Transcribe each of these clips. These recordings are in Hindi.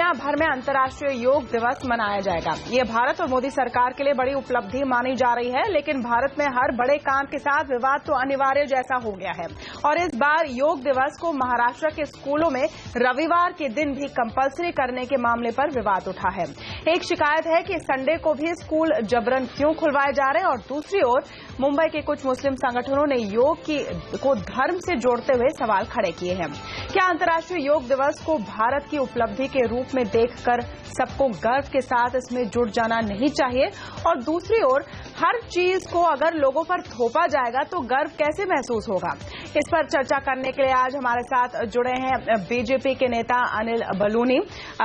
दुनिया भर में अंतर्राष्ट्रीय योग दिवस मनाया जाएगा। ये भारत और मोदी सरकार के लिए बड़ी उपलब्धि मानी जा रही है, लेकिन भारत में हर बड़े काम के साथ विवाद तो अनिवार्य जैसा हो गया है। और इस बार योग दिवस को महाराष्ट्र के स्कूलों में रविवार के दिन भी कंपल्सरी करने के मामले पर विवाद उठा है। एक शिकायत है कि संडे को भी स्कूल जबरन क्यों खुलवाए जा रहे हैं, और दूसरी ओर मुंबई के कुछ मुस्लिम संगठनों ने योग को धर्म से जोड़ते हुए सवाल खड़े किए हैं। क्या अंतर्राष्ट्रीय योग दिवस को भारत की उपलब्धि के रूप में देखकर सबको गर्व के साथ इसमें जुड़ जाना नहीं चाहिए, और दूसरी ओर हर चीज को अगर लोगों पर थोपा जाएगा तो गर्व कैसे महसूस होगा? इस पर चर्चा करने के लिए आज हमारे साथ जुड़े हैं बीजेपी के नेता अनिल बलूनी,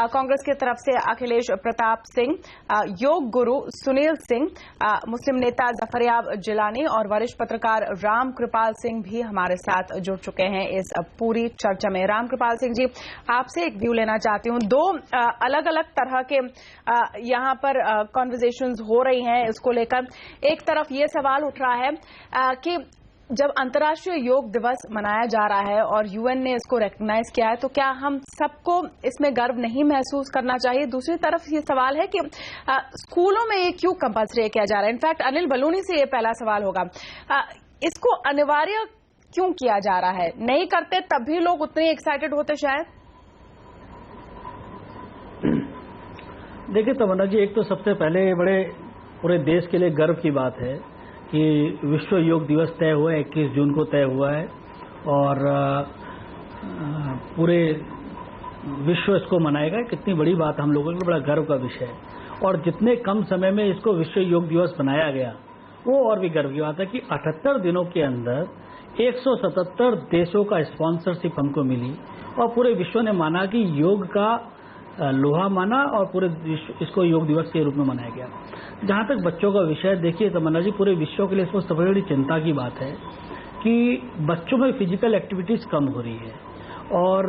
कांग्रेस की तरफ से अखिलेश प्रताप सिंह, योग गुरु सुनील सिंह, मुस्लिम नेता जफरयाब जिलानी और वरिष्ठ पत्रकार राम कृपाल सिंह भी हमारे साथ जुड़ चुके हैं इस पूरी चर्चा में। राम कृपाल सिंह जी, आपसे एक व्यू लेना चाहती हूं। दो अलग अलग तरह के यहां पर कॉन्वर्सेशंस हो रही हैं इसको लेकर। एक तरफ ये सवाल उठ रहा है कि जब अंतर्राष्ट्रीय योग दिवस मनाया जा रहा है और यूएन ने इसको रिकॉग्नाइज किया है, तो क्या हम सबको इसमें गर्व नहीं महसूस करना चाहिए? दूसरी तरफ ये सवाल है कि स्कूलों में ये क्यों कंपल्सरी किया जा रहा है? इनफैक्ट अनिल बलूनी से ये पहला सवाल होगा, इसको अनिवार्य क्यों किया जा रहा है? नहीं करते तब भी लोग उतने एक्साइटेड होते शायद। देखिए तमन्ना जी, एक तो सबसे पहले बड़े पूरे देश के लिए गर्व की बात है कि विश्व योग दिवस तय हुआ है, 21 जून को तय हुआ है और पूरे विश्व इसको मनाएगा। कितनी बड़ी बात, हम लोगों के लिए बड़ा गर्व का विषय है। और जितने कम समय में इसको विश्व योग दिवस बनाया गया, वो और भी गर्व की बात है कि 78 दिनों के अंदर 177 देशों का स्पॉन्सरशिप हमको मिली और पूरे विश्व ने माना कि योग का लोहा माना और पूरे विश्व इसको योग दिवस के रूप में मनाया गया। जहां तक बच्चों का विषय, देखिए तमन्ना जी, पूरे विश्व के लिए इसको सबसे बड़ी चिंता की बात है कि बच्चों में फिजिकल एक्टिविटीज कम हो रही है और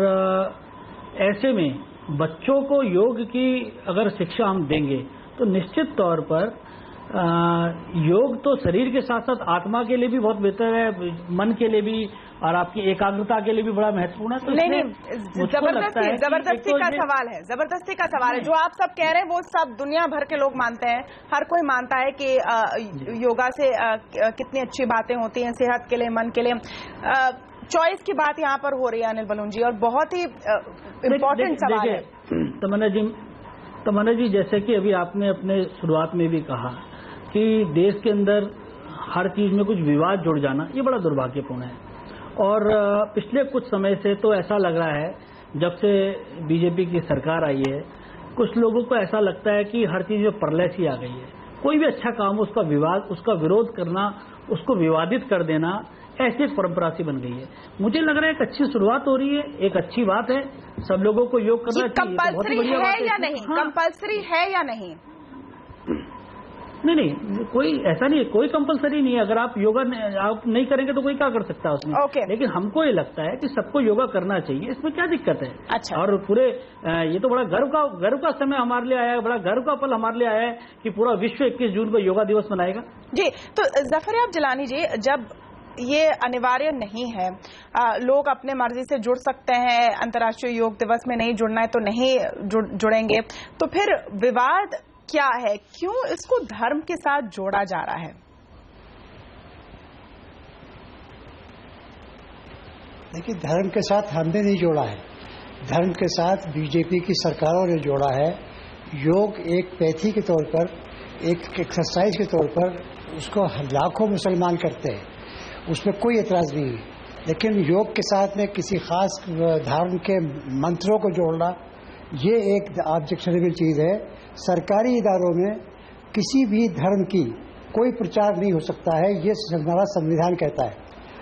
ऐसे में बच्चों को योग की अगर शिक्षा हम देंगे तो निश्चित तौर पर योग तो शरीर के साथ साथ आत्मा के लिए भी बहुत बेहतर है, मन के लिए भी और आपकी एकाग्रता के लिए भी बड़ा महत्वपूर्ण है। तो नहीं, जबरदस्ती का सवाल है, जबरदस्ती का सवाल है। जो आप सब कह रहे हैं वो सब दुनिया भर के लोग मानते हैं, हर कोई मानता है कि योगा से कितनी अच्छी बातें होती हैं सेहत के लिए, मन के लिए। चॉइस की बात यहाँ पर हो रही है अनिल बलून जी, और बहुत ही इम्पोर्टेंट सवाल है। तमन्ना जी, जैसे कि अभी आपने अपने शुरुआत में भी कहा कि देश के अंदर हर चीज में कुछ विवाद जुड़ जाना, ये बड़ा दुर्भाग्यपूर्ण है। और पिछले कुछ समय से तो ऐसा लग रहा है, जब से बीजेपी की सरकार आई है, कुछ लोगों को ऐसा लगता है कि हर चीज में प्रलय सी आ गई है। कोई भी अच्छा काम, उसका विरोध करना, उसको विवादित कर देना, ऐसी एक परंपरा सी बन गई है। मुझे लग रहा है एक अच्छी शुरुआत हो रही है, एक अच्छी बात है, सब लोगों को योग करना चाहिए। कंपल्सरी है या नहीं? कंपल्सरी है या नहीं? नहीं, कोई ऐसा नहीं है, कोई कंपलसरी नहीं है। अगर आप योगा आप नहीं करेंगे तो कोई क्या कर सकता है उसमें। लेकिन हमको ये लगता है कि सबको योगा करना चाहिए, इसमें क्या दिक्कत है? अच्छा। और पूरे ये तो बड़ा गर्व का समय हमारे लिए आया है, बड़ा गर्व का पल हमारे लिए आया है कि पूरा विश्व 21 जून को योगा दिवस मनाएगा। जी, तो जफरयाब जिलानी जी, जब ये अनिवार्य नहीं है, लोग अपने मर्जी से जुड़ सकते हैं, अंतर्राष्ट्रीय योग दिवस में नहीं जुड़ना है तो नहीं जुड़ेंगे, तो फिर विवाद क्या है? क्यों इसको धर्म के साथ जोड़ा जा रहा है? देखिए, धर्म के साथ हमने नहीं जोड़ा है, धर्म के साथ बीजेपी की सरकारों ने जोड़ा है। योग एक पैथी के तौर पर, एक एक्सरसाइज के तौर पर उसको लाखों मुसलमान करते हैं, उसमें कोई एतराज नहीं है। लेकिन योग के साथ में किसी खास धर्म के मंत्रों को जोड़ना, ये एक ऑब्जेक्शनेबल चीज़ है। सरकारी इदारों में किसी भी धर्म की कोई प्रचार नहीं हो सकता है, ये हमारा संविधान कहता है।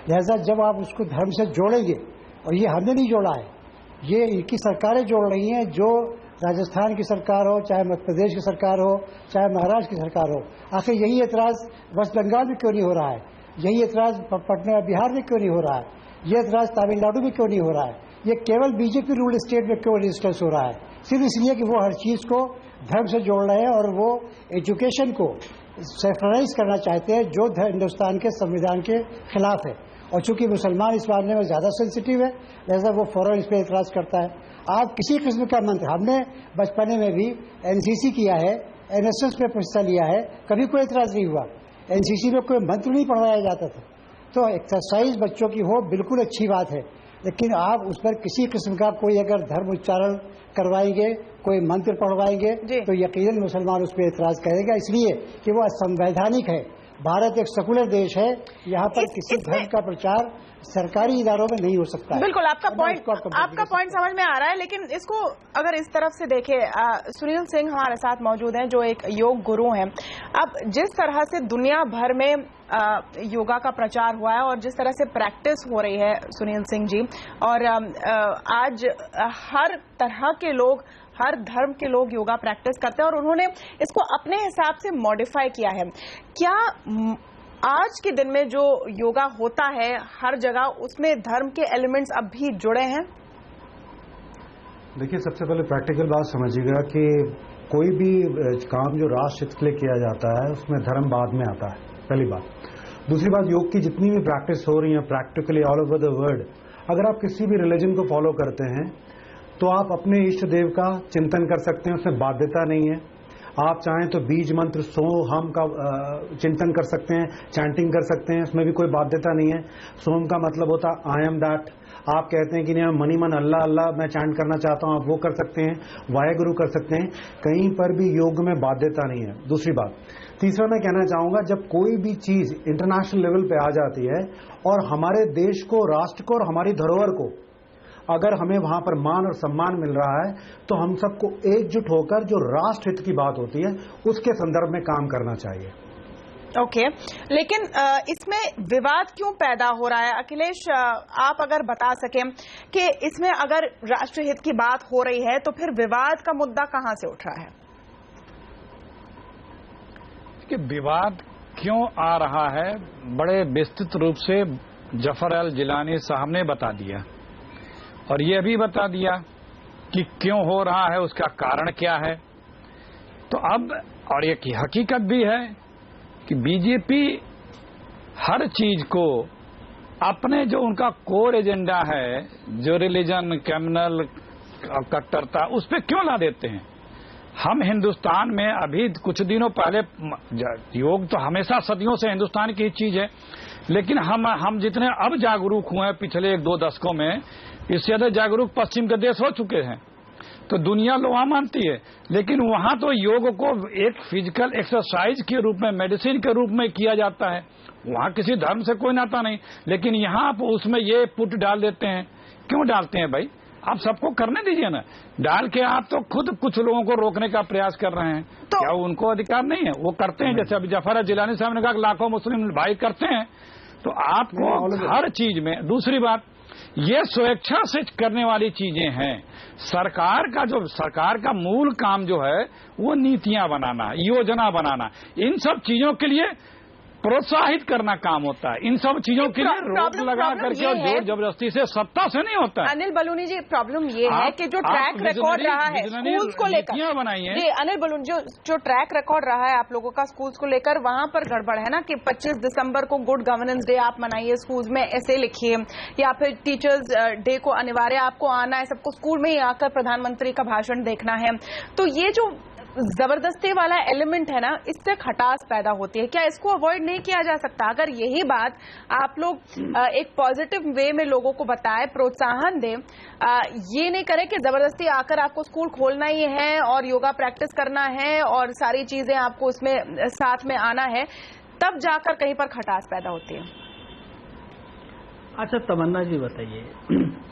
लिहाजा जब आप उसको धर्म से जोड़ेंगे, और ये हमने नहीं जोड़ा है, ये इनकी सरकारें जोड़ रही हैं, जो राजस्थान की सरकार हो, चाहे मध्य प्रदेश की सरकार हो, चाहे महाराष्ट्र की सरकार हो। आखिर यही एतराज़ वेस्ट बंगाल में क्यों नहीं हो रहा है? यही एतराज़ पटना बिहार में क्यों नहीं हो रहा है? ये एतराज़ तमिलनाडु में क्यों नहीं हो रहा है? ये केवल बीजेपी रूल्ड स्टेट में क्यों रेजिस्टेंस हो रहा है? सिर्फ इसलिए कि वो हर चीज़ को धर्म से जोड़ रहे हैं और वो एजुकेशन को सेक्युलराइज करना चाहते हैं, जो हिंदुस्तान के संविधान के खिलाफ है। और चूंकि मुसलमान इस मामले में ज़्यादा सेंसिटिव है, लिहाजा वो फौरन इस पर एतराज़ करता है। आप किसी किस्म का मंत्र, हमने बचपने में भी एनसीसी किया है, एनएसएस में हिस्सा लिया है, कभी कोई एतराज नहीं हुआ। एनसीसी में कोई मंत्र नहीं पढ़वाया जाता था। तो एक्सरसाइज बच्चों की हो बिल्कुल अच्छी बात है, लेकिन आप उस पर किसी किस्म का कोई अगर धर्म उच्चारण करवाएंगे, कोई मंत्र पढ़वाएंगे तो यकीनन मुसलमान उस पर एतराज करेगा, इसलिए कि वो असंवैधानिक है। भारत एक सेकुलर देश है, यहाँ पर किसी धर्म का प्रचार सरकारी इदारों में नहीं हो सकता है। बिल्कुल, आपका पॉइंट समझ में आ रहा है, लेकिन इसको अगर इस तरफ से देखें, सुनील सिंह हमारे साथ मौजूद हैं जो एक योग गुरु हैं। अब जिस तरह से दुनिया भर में योगा का प्रचार हुआ है और जिस तरह से प्रैक्टिस हो रही है सुनील सिंह जी, और आज हर तरह के लोग, हर धर्म के लोग योगा प्रैक्टिस करते हैं और उन्होंने इसको अपने हिसाब से मॉडिफाई किया है। क्या आज के दिन में जो योगा होता है हर जगह, उसमें धर्म के एलिमेंट्स अब भी जुड़े हैं? देखिए, सबसे पहले प्रैक्टिकल बात समझिएगा कि कोई भी काम जो राष्ट्र हित के लिए किया जाता है उसमें धर्म बाद में आता है, पहली बात। दूसरी बात, योग की जितनी भी प्रैक्टिस हो रही है practically all over the world, अगर आप किसी भी रिलीजन को फॉलो करते हैं तो आप अपने इष्ट देव का चिंतन कर सकते हैं, उसमें बाध्यता नहीं है। आप चाहें तो बीज मंत्र सो हम का चिंतन कर सकते हैं, चैंटिंग कर सकते हैं, उसमें भी कोई बाध्यता नहीं है। सोम का मतलब होता है आई एम दैट। आप कहते हैं कि नहीं मनी मन अल्लाह अल्लाह मैं चैंट करना चाहता हूं, आप वो कर सकते हैं, वाहेगुरु कर सकते हैं, कहीं पर भी योग में बाध्यता नहीं है। दूसरी बात, तीसरा मैं कहना चाहूंगा, जब कोई भी चीज इंटरनेशनल लेवल पे आ जाती है और हमारे देश को, राष्ट्र को और हमारी धरोहर को अगर हमें वहां पर मान और सम्मान मिल रहा है तो हम सबको एकजुट होकर जो राष्ट्र हित की बात होती है उसके संदर्भ में काम करना चाहिए। ओके, लेकिन इसमें विवाद क्यों पैदा हो रहा है? अखिलेश, आप अगर बता सकें कि इसमें अगर राष्ट्रहित की बात हो रही है तो फिर विवाद का मुद्दा कहां से उठ रहा है? कि विवाद क्यों आ रहा है, बड़े विस्तृत रूप से जफर अल जिलानी साहब ने बता दिया और ये भी बता दिया कि क्यों हो रहा है, उसका कारण क्या है। तो अब और एक हकीकत भी है कि बीजेपी हर चीज को अपने जो उनका कोर एजेंडा है, जो रिलीजन, कम्युनल कट्टरता, उस पर क्यों ला देते हैं। हम हिंदुस्तान में अभी कुछ दिनों पहले, योग तो हमेशा सदियों से हिंदुस्तान की चीज है, लेकिन हम जितने अब जागरूक हुए हैं पिछले 1-2 दशकों में, इससे ज्यादा जागरूक पश्चिम के देश हो चुके हैं। तो दुनिया लोहा मानती है, लेकिन वहां तो योग को एक फिजिकल एक्सरसाइज के रूप में, मेडिसिन के रूप में किया जाता है। वहां किसी धर्म से कोई नाता नहीं, लेकिन यहाँ आप उसमें ये पुट डाल देते हैं। क्यों डालते हैं भाई? आप सबको करने दीजिए ना, डाल के आप तो खुद कुछ लोगों को रोकने का प्रयास कर रहे हैं। तो क्या उनको अधिकार नहीं है? वो करते हैं, जैसे अभी जफर जिलानी साहब ने कहा लाखों मुस्लिम भाई करते हैं। तो आपको हर चीज में, दूसरी बात, ये स्वेच्छा से करने वाली चीजें हैं। सरकार का मूल काम जो है वो नीतियां बनाना, योजना बनाना, इन सब चीजों के लिए प्रोत्साहित करना काम होता है। इन सब चीजों के लिए रोक लगा करके और जोर जबरदस्ती से सत्ता से नहीं होता है। अनिल बलूनी जी, प्रॉब्लम ये है कि जो ट्रैक रिकॉर्ड रहा है स्कूल्स को लेकर बनाई है जी, अनिल बलूनी, जो ट्रैक रिकॉर्ड रहा है आप लोगों का स्कूल्स को लेकर, वहां पर गड़बड़ है ना कि 25 दिसंबर को गुड गवर्नेंस डे आप मनाइए, स्कूल्स में ऐसे लिखिए, या फिर टीचर्स डे को अनिवार्य आपको आना है, सबको स्कूल में ही आकर प्रधानमंत्री का भाषण देखना है। तो ये जो जबरदस्ती वाला एलिमेंट है ना, इससे खटास पैदा होती है। क्या इसको अवॉइड नहीं किया जा सकता? अगर यही बात आप लोग एक पॉजिटिव वे में लोगों को बताएं, प्रोत्साहन दें, ये नहीं करें कि जबरदस्ती आकर आपको स्कूल खोलना ही है और योगा प्रैक्टिस करना है और सारी चीजें आपको उसमें साथ में आना है, तब जाकर कहीं पर खटास पैदा होती है। अच्छा तमन्ना जी बताइए,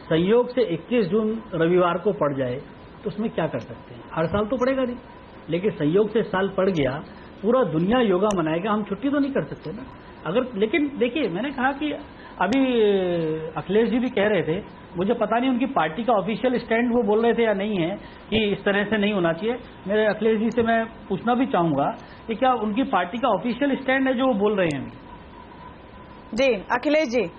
संयोग से 21 जून रविवार को पड़ जाए तो उसमें क्या कर सकते हैं? हर साल तो पड़ेगा नहीं, लेकिन संयोग से साल पड़ गया, पूरा दुनिया योगा मनाएगा, हम छुट्टी तो नहीं कर सकते ना। अगर, लेकिन देखिए, मैंने कहा कि अभी अखिलेश जी भी कह रहे थे, मुझे पता नहीं उनकी पार्टी का ऑफिशियल स्टैंड वो बोल रहे थे या नहीं है कि इस तरह से नहीं होना चाहिए। मेरे अखिलेश जी से मैं पूछना भी चाहूंगा कि क्या उनकी पार्टी का ऑफिशियल स्टैंड है जो वो बोल रहे हैं? जी अखिलेश जी,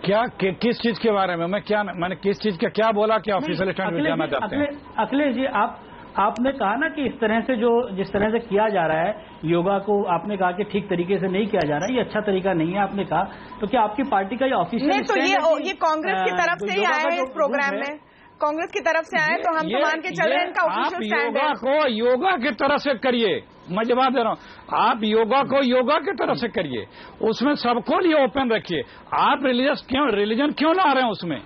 क्या किस चीज के बारे में मैंने किस चीज का क्या बोला कि ऑफिशियल स्टैंड में जाना चाहते हैं? अखिलेश जी, आप आपने कहा ना कि इस तरह से जिस तरह से किया जा रहा है योगा को, आपने कहा कि ठीक तरीके से नहीं किया जा रहा है, ये अच्छा तरीका नहीं है आपने कहा, तो क्या आपकी पार्टी का ये ऑफिशियल नहीं, तो ये कांग्रेस की तरफ से ही आया है इस प्रोग्राम में, कांग्रेस की तरफ से आए तो हम तो मान के चल रहे हैं इनका ऑफिशियल स्टैंड है। योगा को योगा की तरह से करिए, मैं जवाब दे रहा हूँ, आप योगा को योगा की तरह से करिए, उसमें सबको लिए ओपन रखिए। आप रिलीजन क्यों ला रहे हैं उसमें?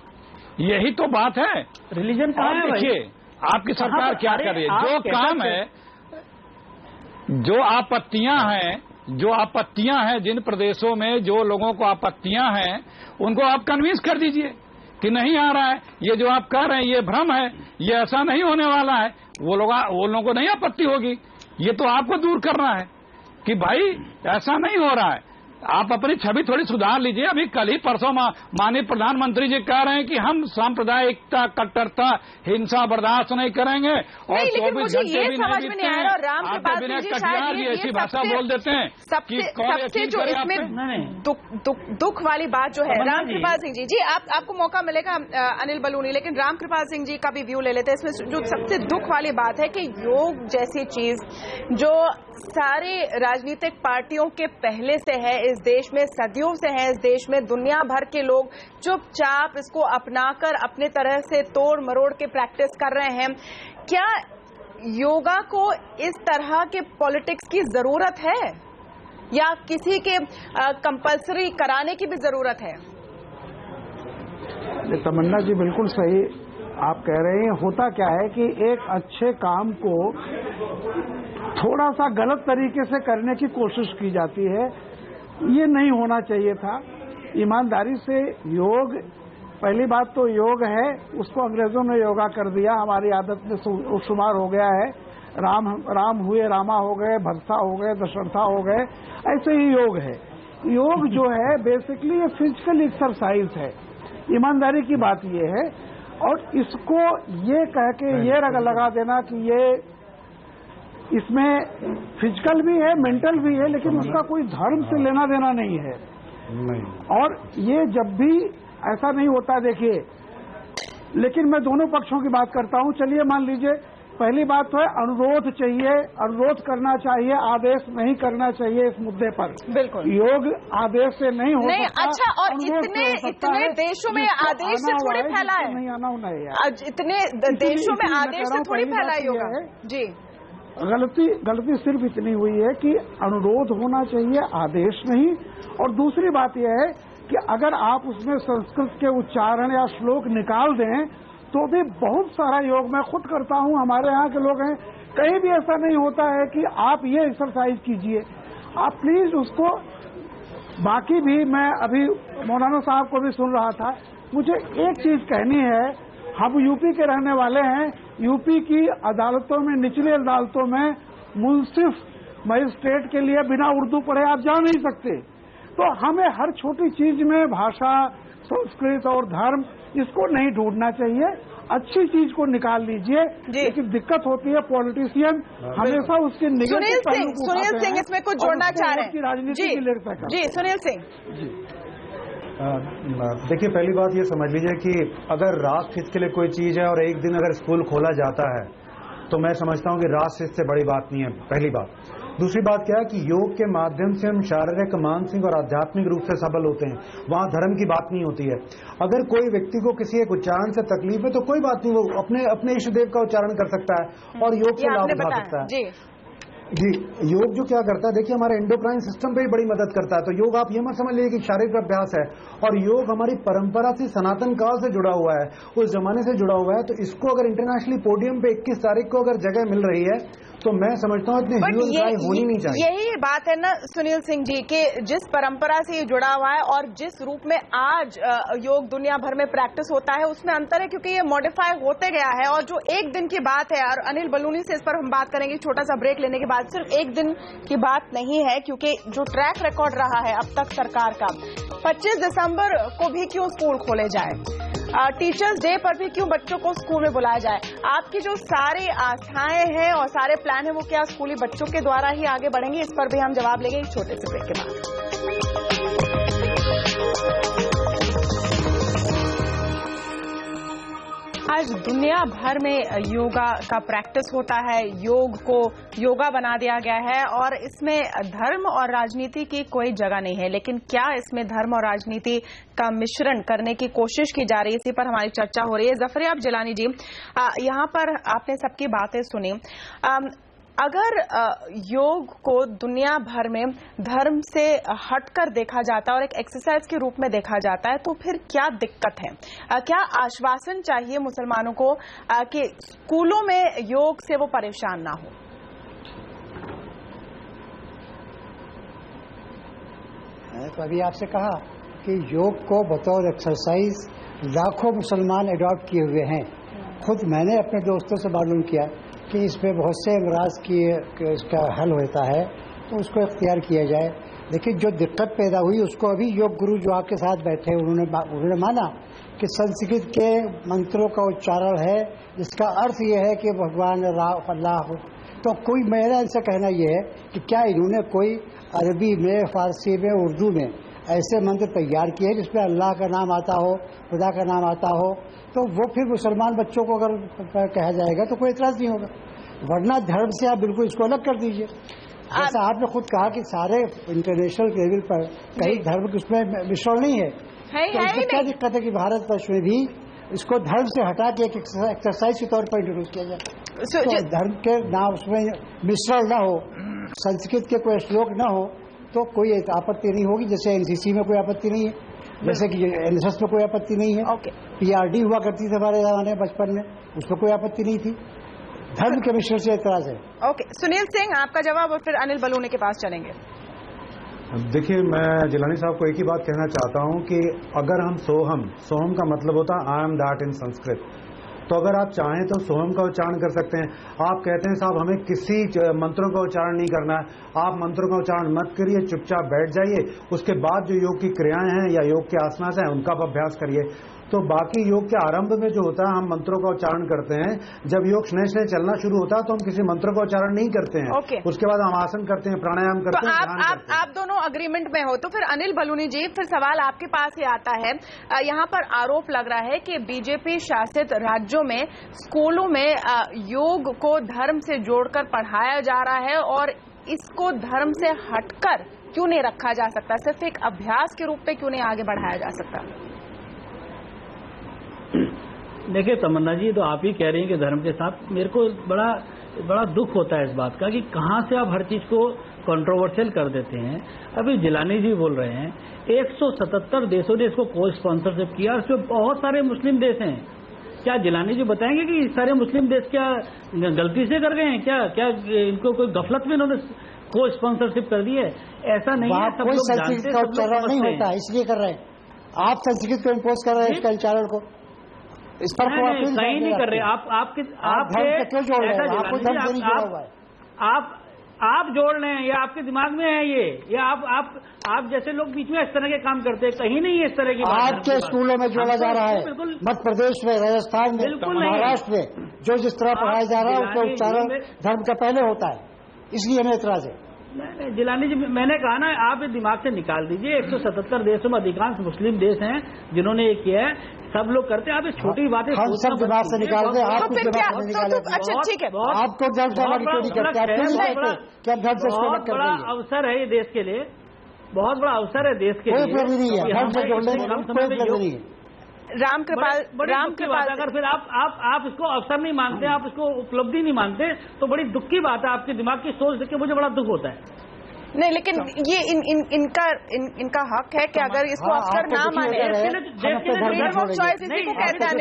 यही तो बात है। रिलीजन कहाँ है? देखिए आपकी सरकार क्या कर रही है, जो काम है, जो आपत्तियां हैं जिन प्रदेशों में जो लोगों को आपत्तियां हैं उनको आप कन्विंस कर दीजिए कि नहीं आ रहा है, ये जो आप कर रहे हैं ये भ्रम है, ये ऐसा नहीं होने वाला है, वो लोगों को नहीं आपत्ति होगी। ये तो आपको दूर करना है कि भाई ऐसा नहीं हो रहा है, आप अपनी छवि थोड़ी सुधार लीजिए। अभी कल ही परसों माननीय प्रधानमंत्री जी कह रहे हैं कि हम सांप्रदायिकता, कट्टरता, हिंसा बर्दाश्त नहीं करेंगे और 24 घंटे भी नहीं बीतते हैं आपके बिना कटियार जी ऐसी भाषा बोल देते हैं। सबसे जो इसमें दुख वाली बात जो है, रामकृपाल सिंह जी, आपको मौका मिलेगा अनिल बलूनी, लेकिन रामकृपाल सिंह जी का भी व्यू ले लेते हैं। इसमें जो सबसे दुख वाली बात है कि योग जैसी चीज जो सारे राजनीतिक पार्टियों के पहले से है इस देश में, सदियों से है इस देश में, दुनिया भर के लोग चुपचाप इसको अपनाकर अपने तरह से तोड़ मरोड़ के प्रैक्टिस कर रहे हैं। क्या योगा को इस तरह के पॉलिटिक्स की जरूरत है या किसी के कंपल्सरी कराने की भी जरूरत है? तमन्ना जी बिल्कुल सही आप कह रहे हैं। होता क्या है कि एक अच्छे काम को थोड़ा सा गलत तरीके से करने की कोशिश की जाती है, ये नहीं होना चाहिए था। ईमानदारी से योग, पहली बात तो योग है, उसको अंग्रेजों ने योगा कर दिया, हमारी आदत में शुमार हो गया है। राम हुए रामा हो गए, भरसा हो गए, दशरथा हो गए, ऐसे ही योग है। योग जो है बेसिकली ये फिजिकल एक्सरसाइज है, ईमानदारी की बात ये है। और इसको ये कह के ये लगा देना कि ये इसमें फिजिकल भी है, मेंटल भी है, लेकिन उसका कोई धर्म से लेना देना नहीं है। और ये जब भी ऐसा नहीं होता, देखिए, लेकिन मैं दोनों पक्षों की बात करता हूं। चलिए मान लीजिए, पहली बात तो है अनुरोध चाहिए, अनुरोध करना चाहिए, आदेश नहीं करना चाहिए इस मुद्दे पर। बिल्कुल, योग आदेश से नहीं हो सकता। अच्छा, और इतने देशों में आदेश से थोड़ी फैला है, नहीं आना होना है, इतने देशों में आदेश से थोड़ी फैला है योगा जी। गलती सिर्फ इतनी हुई है कि अनुरोध होना चाहिए, आदेश नहीं। और दूसरी बात यह है कि अगर आप उसमें संस्कृत के उच्चारण या श्लोक निकाल दें तो भी बहुत सारा योग मैं खुद करता हूं, हमारे यहाँ के लोग हैं, कहीं भी ऐसा नहीं होता है कि आप ये एक्सरसाइज कीजिए। आप प्लीज उसको, बाकी भी मैं अभी मौलाना साहब को भी सुन रहा था, मुझे एक चीज कहनी है, हम यूपी के रहने वाले हैं, यूपी की अदालतों में, निचली अदालतों में मुंसिफ मजिस्ट्रेट के लिए बिना उर्दू पढ़े आप जा नहीं सकते। तो हमें हर छोटी चीज में भाषा, संस्कृत और धर्म, इसको नहीं ढूंढना चाहिए, अच्छी चीज को निकाल लीजिए। लेकिन दिक्कत होती है पॉलिटिशियन हमेशा उसके निगेटिव पहलू को उठाते हैं। सुनील सिंह इसमें कुछ जोड़ना चाह रहे हैं, राजनीति की लेकर जी। सुनील सिंह जी, देखिए, पहली बात ये समझ लीजिए कि अगर राष्ट्र हित के लिए कोई चीज है और एक दिन अगर स्कूल खोला जाता है तो मैं समझता हूं कि राष्ट्र हित से बड़ी बात नहीं है, पहली बात। दूसरी बात क्या है कि योग के माध्यम से हम शारीरिक, मानसिक और आध्यात्मिक रूप से सबल होते हैं, वहां धर्म की बात नहीं होती है। अगर कोई व्यक्ति को किसी एक उच्चारण से तकलीफ है तो कोई बात नहीं, वो अपने इष्ट देव का उच्चारण कर सकता है और योग से लाभ उठा सकता है। जी, योग जो क्या करता है, देखिए, हमारे एंडोक्राइन सिस्टम पे भी बड़ी मदद करता है। तो योग आप ये मत समझ लीजिए कि शारीरिक अभ्यास है, और योग हमारी परंपरा से, सनातन काल से जुड़ा हुआ है, उस जमाने से जुड़ा हुआ है। तो इसको अगर इंटरनेशनली पोडियम पे 21 तारीख को अगर जगह मिल रही है तो मैं समझता हूँ इतनी होनी नहीं चाहिए। यही बात है ना सुनील सिंह जी, कि जिस परंपरा से ये जुड़ा हुआ है और जिस रूप में आज योग दुनिया भर में प्रैक्टिस होता है उसमें अंतर है, क्योंकि ये मॉडिफाई होते गया है। और जो एक दिन की बात है, और अनिल बलूनी से इस पर हम बात करेंगे छोटा सा ब्रेक लेने के बाद, सिर्फ एक दिन की बात नहीं है, क्योंकि जो ट्रैक रिकॉर्ड रहा है अब तक सरकार का, 25 दिसंबर को भी क्यों स्कूल खोले जाए, टीचर्स डे पर भी क्यों बच्चों को स्कूल में बुलाया जाए, आपकी जो सारी आशाएं हैं और सारे प्लान है वो क्या स्कूली बच्चों के द्वारा ही आगे बढ़ेंगे? इस पर भी हम जवाब लेंगे एक छोटे से ब्रेक के बाद। आज दुनिया भर में योगा का प्रैक्टिस होता है, योग को योगा बना दिया गया है और इसमें धर्म और राजनीति की कोई जगह नहीं है। लेकिन क्या इसमें धर्म और राजनीति का मिश्रण करने की कोशिश की जा रही है, इसी पर हमारी चर्चा हो रही है। ज़फरयाब जिलानी जी, यहाँ पर आपने सबकी बातें सुनी। अगर योग को दुनिया भर में धर्म से हटकर देखा जाता है और एक एक्सरसाइज के रूप में देखा जाता है, तो फिर क्या दिक्कत है? क्या आश्वासन चाहिए मुसलमानों को कि स्कूलों में योग से वो परेशान ना हो? तो अभी आपसे कहा कि योग को बतौर एक्सरसाइज लाखों मुसलमान अडॉप्ट किए हुए हैं। खुद मैंने अपने दोस्तों से मालूम किया कि इसमें बहुत से अमराज की इसका हल होता है, तो उसको इख्तियार किया जाए। लेकिन जो दिक्कत पैदा हुई उसको अभी योग गुरु जो आपके साथ बैठे उन्होंने माना कि संस्कृत के मंत्रों का उच्चारण है जिसका अर्थ ये है कि भगवान अल्लाह हो। तो कोई मेरा इनसे कहना ये है कि क्या इन्होंने कोई अरबी में, फारसी में, उर्दू में ऐसे मंत्र तैयार किए जिसमें अल्लाह का नाम आता हो, खुदा का नाम आता हो, तो वो फिर मुसलमान बच्चों को अगर कहा जाएगा तो कोई एतराज नहीं होगा। वरना धर्म से आप बिल्कुल इसको अलग कर दीजिए। जैसा आपने खुद कहा कि सारे इंटरनेशनल लेवल पर कहीं धर्म की उसमें मिश्रण नहीं है, तो इसमें क्या दिक्कत है कि भारतवर्ष में भी इसको धर्म से हटा के एक एक्सरसाइज के तौर पर इंट्रोड्यूस किया जाए। तो धर्म के नाम उसमें मिश्रण न हो, संस्कृत के कोई श्लोक न हो, तो कोई आपत्ति नहीं होगी। जैसे एनसीसी में कोई आपत्ति नहीं है, जैसे कि एनएसएस में कोई आपत्ति नहीं है। पीआरडी हुआ करती थी हमारे जमाने बचपन में, उसमें कोई आपत्ति नहीं थी। धर्म के मिश्रण से एतराज है। ओके, सुनील सिंह आपका जवाब और फिर अनिल बलूनी के पास चलेंगे। देखिए, मैं जिलानी साहब को एक ही बात कहना चाहता हूं कि अगर हम सोहम का मतलब होता है I am that in Sanskrit, तो अगर आप चाहें तो सोहम का उच्चारण कर सकते हैं। आप कहते हैं साहब हमें किसी मंत्रों का उच्चारण नहीं करना है, आप मंत्रों का उच्चारण मत करिए, चुपचाप बैठ जाइए। उसके बाद जो योग की क्रियाएं हैं या योग के आसनास हैं उनका अभ्यास करिए। तो बाकी योग के आरंभ में जो होता है हम मंत्रों का उच्चारण करते हैं। जब योग स्नेह चलना शुरू होता है तो हम किसी मंत्र का उच्चारण नहीं करते हैं। उसके बाद हम आसन करते हैं, प्राणायाम करते हैं। आप दोनों अग्रीमेंट में हो, तो फिर अनिल बलूनी जी, फिर सवाल आपके पास ही आता है। यहाँ पर आरोप लग रहा है कि बीजेपी शासित राज्यों में स्कूलों में योग को धर्म से जोड़कर पढ़ाया जा रहा है और इसको धर्म से हटकर क्यों नहीं रखा जा सकता, सिर्फ एक अभ्यास के रूप में क्यों नहीं आगे बढ़ाया जा सकता? देखिए तमन्ना जी, तो आप ही कह रही हैं कि धर्म के साथ, मेरे को बड़ा दुख होता है इस बात का कि कहां से आप हर चीज को कंट्रोवर्शियल कर देते हैं। अभी जिलानी जी बोल रहे हैं 177 देशों ने इसको को स्पॉन्सरशिप किया और इसमें बहुत सारे मुस्लिम देश हैं। क्या जिलानी जी बताएंगे कि सारे मुस्लिम देश क्या गलती से कर गए हैं? क्या इनको कोई गफलत में इन्होंने को स्पॉन्सरशिप कर दी है? ऐसा नहीं है। कोई संस्कृत का उच्चारण नहीं होता, इसलिए कर रहे हैं। आप संस्कृत को इम्पोज कर रहे हैं इसका उच्चारण को। इस पर सही नहीं कर रहे। आप जोड़ रहे हैं, ये आपके दिमाग में है ये आप जैसे लोग बीच में इस तरह के काम करते हैं, कहीं नहीं है इस तरह की बात। आपके स्कूलों में जोड़ा जा रहा है, मध्य प्रदेश में, राजस्थान में, महाराष्ट्र में जो जिस तरह पढ़ाया जा रहा है उसका उच्चारण धर्म का पहले होता है, इसलिए हमें एतराज है। जिलानी जी, मैंने कहा ना, आप ये दिमाग से निकाल दीजिए। 177 देशों में अधिकांश मुस्लिम देश हैं जिन्होंने ये किया है, सब लोग करते हैं। आप ये छोटी बातें सब दिमाग से निकाल दे, आप कुछ दिमाग से निकाले। अच्छा ठीक है, आपको बड़ा अवसर है ये देश के लिए, बहुत बड़ा अवसर है देश के लिए। रामकृपाल, अगर फिर आप इसको अवसर नहीं मानते, आप इसको उपलब्धि नहीं मानते, तो बड़ी दुख की बात है। आपके दिमाग की सोच देख के मुझे बड़ा दुख होता है। नहीं, लेकिन ये इनका हक है कि अगर इसको अवसर ना माने, फ्रीडम ऑफ चॉइस इसी को कहते हैं।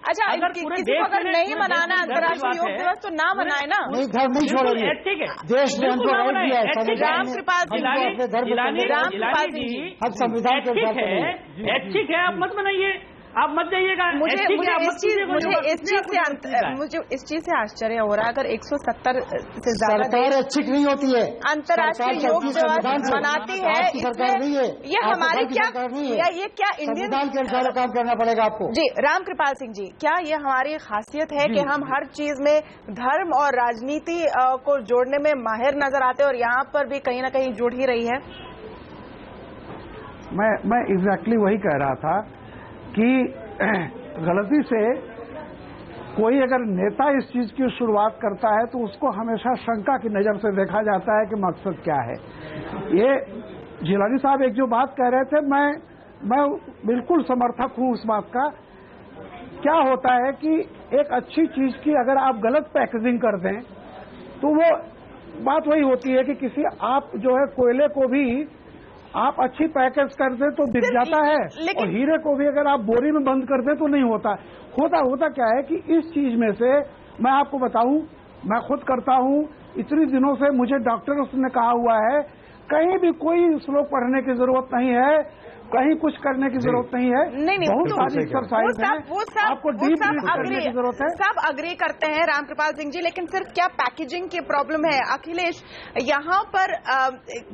अच्छा, किसी को अगर नहीं मनाना अंतर्राष्ट्रीय योग दिवस तो ना मनाए ना, धर्म नहीं छोड़ेंगे। ठीक है, देश ने हमको राइट दिया है। रामकृपाल जी, हम संविधान के ठीक है, आप मत बनाइए, आप मत जाइएगा। मुझे इस चीज से आश्चर्य हो रहा है। अगर 170 से ज्यादा सरकार ऐच्छिक नहीं होती है, अंतर्राष्ट्रीय योग दिवस मनाती है, सरकार नहीं है, ये हमारी क्या ये क्या इंडियन संविधान के अनुसार काम करना पड़ेगा आपको। जी, रामकृपाल सिंह जी, क्या ये हमारी खासियत है कि हम हर चीज में धर्म और राजनीति को जोड़ने में माहिर नजर आते हैं और यहाँ पर भी कहीं ना कहीं जुड़ ही रही है? मैं एग्जैक्टली वही कह रहा था कि गलती से कोई अगर नेता इस चीज की शुरुआत करता है तो उसको हमेशा शंका की नजर से देखा जाता है कि मकसद क्या है। ये जिलानी साहब एक जो बात कह रहे थे, मैं बिल्कुल समर्थक हूं उस बात का। क्या होता है कि एक अच्छी चीज की अगर आप गलत पैकेजिंग कर दें तो वो बात वही होती है कि किसी आप जो है कोयले को भी आप अच्छी पैकेज कर दें तो बिक जाता है, और हीरे को भी अगर आप बोरी में बंद कर दें तो नहीं होता। होता क्या है कि इस चीज में से मैं आपको बताऊं, मैं खुद करता हूं, इतने दिनों से मुझे डॉक्टरों ने कहा हुआ है कहीं भी कोई श्लोक पढ़ने की जरूरत नहीं है, कहीं कुछ करने की जरूरत नहीं है। नहीं, बहुत सारी एक्सरसाइज है, आपको डीप करने की जरूरत है। सब अग्री करते हैं रामकृपाल सिंह जी, लेकिन सिर्फ क्या पैकेजिंग की प्रॉब्लम है अखिलेश यहाँ पर?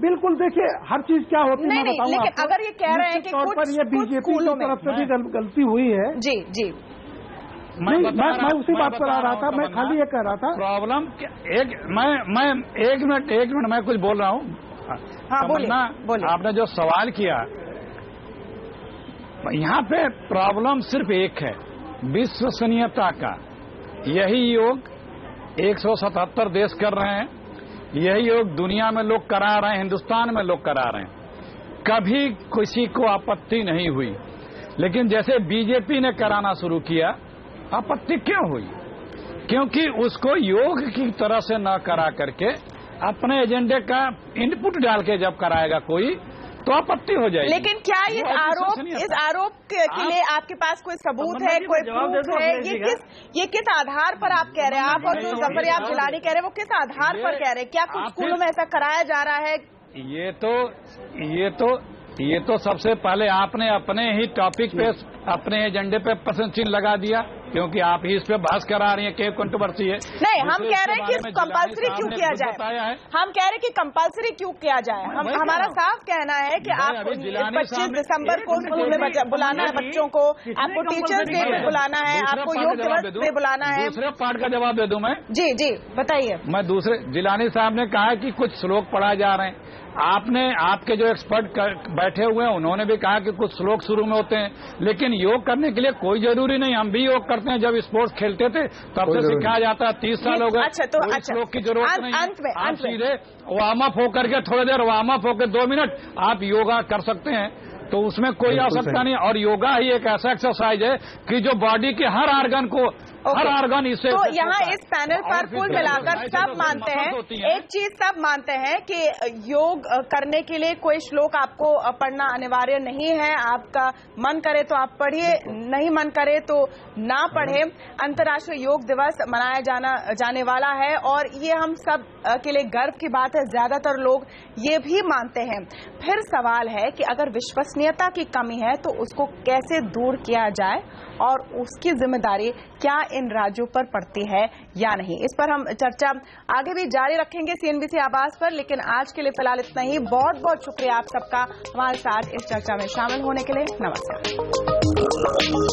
बिल्कुल, देखिए हर चीज क्या होती है मैं बताऊंगा। लेकिन अगर ये कह रहे हैं कि कुछ ये बीजेपी की तरफ से भी गलती हुई है। जी जी, मैं उसी बात पर आ रहा था, मैं खाली ये कह रहा था प्रॉब्लम मैं एक मिनट मैं कुछ बोल रहा हूँ। हाँ बोलिए। आपने जो सवाल किया, यहाँ पे प्रॉब्लम सिर्फ एक है, विश्वसनीयता का। यही योग 177 देश कर रहे हैं, यही योग दुनिया में लोग करा रहे हैं, हिंदुस्तान में लोग करा रहे हैं, कभी किसी को आपत्ति नहीं हुई। लेकिन जैसे बीजेपी ने कराना शुरू किया, आपत्ति क्यों हुई? क्योंकि उसको योग की तरह से न करा करके अपने एजेंडे का इनपुट डाल के जब कराएगा कोई तो आपत्ति हो जाएगी। लेकिन क्या इस आरोप के लिए आपके पास कोई सबूत है, कोई प्रूफ है? ये किस आधार पर आप कह रहे हैं? आप और जो जफरयाब जिलानी कह रहे हैं वो किस आधार पर कह रहे हैं? क्या कुछ स्कूलों में ऐसा कराया जा रहा है? ये तो सबसे पहले आपने अपने ही टॉपिक पे, अपने एजेंडे पे प्रश्न चिन्ह लगा दिया, क्योंकि आप ही इस पे बहस करा रही हैं कि कंट्रोवर्सी है। नहीं, हम कह रहे हैं कि कंपल्सरी क्यों किया जाए। हम कह रहे हैं कि कंपल्सरी क्यों किया जाए। हमारा साफ कहना है कि आपको 25 दिसंबर को स्कूल में बुलाना है बच्चों को, आपको टीचर्स डे पे बुलाना है, आपको योग दिवस पे बुलाना है। दूसरे पार्ट का जवाब दे दूं मैं? जी बताइए। मैं दूसरे, जिलानी साहब ने कहा कि कुछ श्लोक पढ़ाए जा रहे हैं। आपके जो एक्सपर्ट बैठे हुए हैं उन्होंने भी कहा कि कुछ श्लोक शुरू में होते हैं, लेकिन योग करने के लिए कोई जरूरी नहीं। हम भी योग करते हैं, जब स्पोर्ट्स खेलते थे तब से सिखाया जाता है। 30 साल हो गए, कोई श्लोक की जरूरत नहीं। आप सीधे वार्म अप होकर के थोड़ी देर वार्म अप होकर 2 मिनट आप योगा कर सकते हैं, तो उसमें कोई आवश्यकता नहीं। और योगा ही एक ऐसा एक्सरसाइज है कि जो बॉडी के हर ऑर्गन को हर ऑर्गन इससे। तो यहाँ इस पैनल पर कुल मिलाकर सब मानते हैं, एक चीज सब मानते हैं कि योग करने के लिए कोई श्लोक आपको पढ़ना अनिवार्य नहीं है। आपका मन करे तो आप पढ़िए, नहीं मन करे तो ना पढ़े। अंतर्राष्ट्रीय योग दिवस मनाया जाने वाला है और ये हम सब के लिए गर्व की बात है। ज्यादातर लोग ये भी मानते हैं। फिर सवाल है कि अगर विश्वसनीयता की कमी है तो उसको कैसे दूर किया जाए और उसकी जिम्मेदारी क्या इन राज्यों पर पड़ती है या नहीं। इस पर हम चर्चा आगे भी जारी रखेंगे CNBC आवाज पर, लेकिन आज के लिए फिलहाल इतना ही। बहुत बहुत शुक्रिया आप सबका हमारे साथ इस चर्चा में शामिल होने के लिए। नमस्कार।